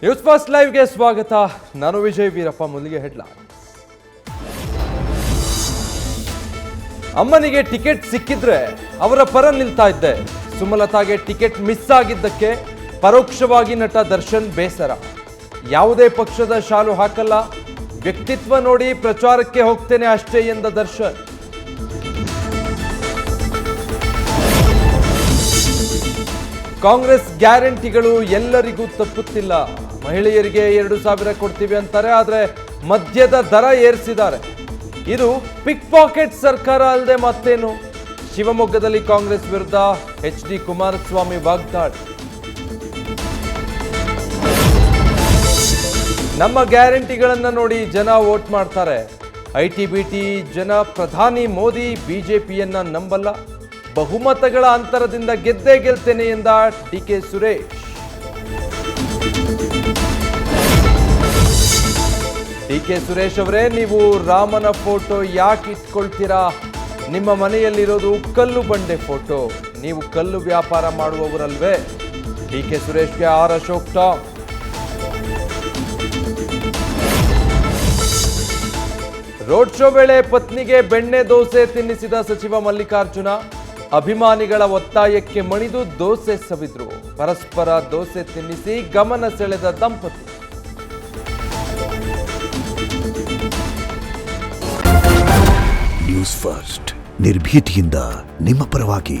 News first ಲೈವ್ಗೆ ಸ್ವಾಗತ. ನಾನು ವಿಜಯ್ ವೀರಪ್ಪ. ಮೊದಲಿಗೆ ಹೆಡ್ಲೈನ್. ಅಮ್ಮನಿಗೆ ಟಿಕೆಟ್ ಸಿಕ್ಕಿದ್ರೆ ಅವರ ಪರ ನಿಲ್ತಾ ಇದ್ದೆ. ಸುಮಲತಾಗೆ ಟಿಕೆಟ್ ಮಿಸ್ ಆಗಿದ್ದಕ್ಕೆ ಪರೋಕ್ಷವಾಗಿ ನಟ ದರ್ಶನ್ ಬೇಸರ. ಯಾವುದೇ ಪಕ್ಷದ ಶಾಲು ಹಾಕಲ್ಲ, ವ್ಯಕ್ತಿತ್ವ ನೋಡಿ ಪ್ರಚಾರಕ್ಕೆ ಹೋಗ್ತೇನೆ ಅಷ್ಟೇ ಎಂದ ದರ್ಶನ್. ಕಾಂಗ್ರೆಸ್ ಗ್ಯಾರಂಟಿಗಳು ಎಲ್ಲರಿಗೂ ತಪ್ಪುತ್ತಿಲ್ಲ. ಮಹಿಳೆಯರಿಗೆ 2,000 ಕೊಡ್ತೀವಿ ಅಂತಾರೆ, ಆದರೆ ಮದ್ಯದ ದರ ಏರಿಸಿದ್ದಾರೆ. ಇದು ಪಿಕ್ ಪಾಕೆಟ್ ಸರ್ಕಾರ ಅಲ್ಲದೆ ಮತ್ತೇನು? ಶಿವಮೊಗ್ಗದಲ್ಲಿ ಕಾಂಗ್ರೆಸ್ ವಿರುದ್ಧ HD ಕುಮಾರಸ್ವಾಮಿ ವಾಗ್ದಾಳಿ. ನಮ್ಮ ಗ್ಯಾರಂಟಿಗಳನ್ನು ನೋಡಿ ಜನ ವೋಟ್ ಮಾಡ್ತಾರೆ. IT-BT ಜನ ಪ್ರಧಾನಿ ಮೋದಿ ಬಿಜೆಪಿಯನ್ನ ನಂಬಲ್ಲ. ಬಹುಮತಗಳ ಅಂತರದಿಂದ ಗೆದ್ದೇ ಗೆಲ್ತೇನೆ ಎಂದ DK ಸುರೇಶ್. DK ಸುರೇಶ್ ಅವರೇ, ನೀವು ರಾಮನ ಫೋಟೋ ಯಾಕೆ ಇಟ್ಕೊಳ್ತೀರಾ? ನಿಮ್ಮ ಮನೆಯಲ್ಲಿರೋದು ಕಲ್ಲು ಬಂಡೆ ಫೋಟೋ. ನೀವು ಕಲ್ಲು ವ್ಯಾಪಾರ ಮಾಡುವವರಲ್ವೇ? DK ಸುರೇಶ್ಗೆ ಅಶೋಕ್ ಟಾಂಗ್. ರೋಡ್ ಶೋ ವೇಳೆ ಪತ್ನಿಗೆ ಬೆಣ್ಣೆ ದೋಸೆ ತಿನ್ನಿಸಿದ ಸಚಿವ ಮಲ್ಲಿಕಾರ್ಜುನ. ಅಭಿಮಾನಿಗಳ ಒತ್ತಾಯಕ್ಕೆ ಮಣಿದು ದೋಸೆ ಸವಿದ್ರು. ಪರಸ್ಪರ ದೋಸೆ ತಿನ್ನಿಸಿ ಗಮನ ಸೆಳೆದ ದಂಪತಿ. ನ್ಯೂಸ್ ಫಸ್ಟ್ ನಿರ್ಭೀತಿಯಿಂದ ನಿಮ್ಮ ಪರವಾಗಿ.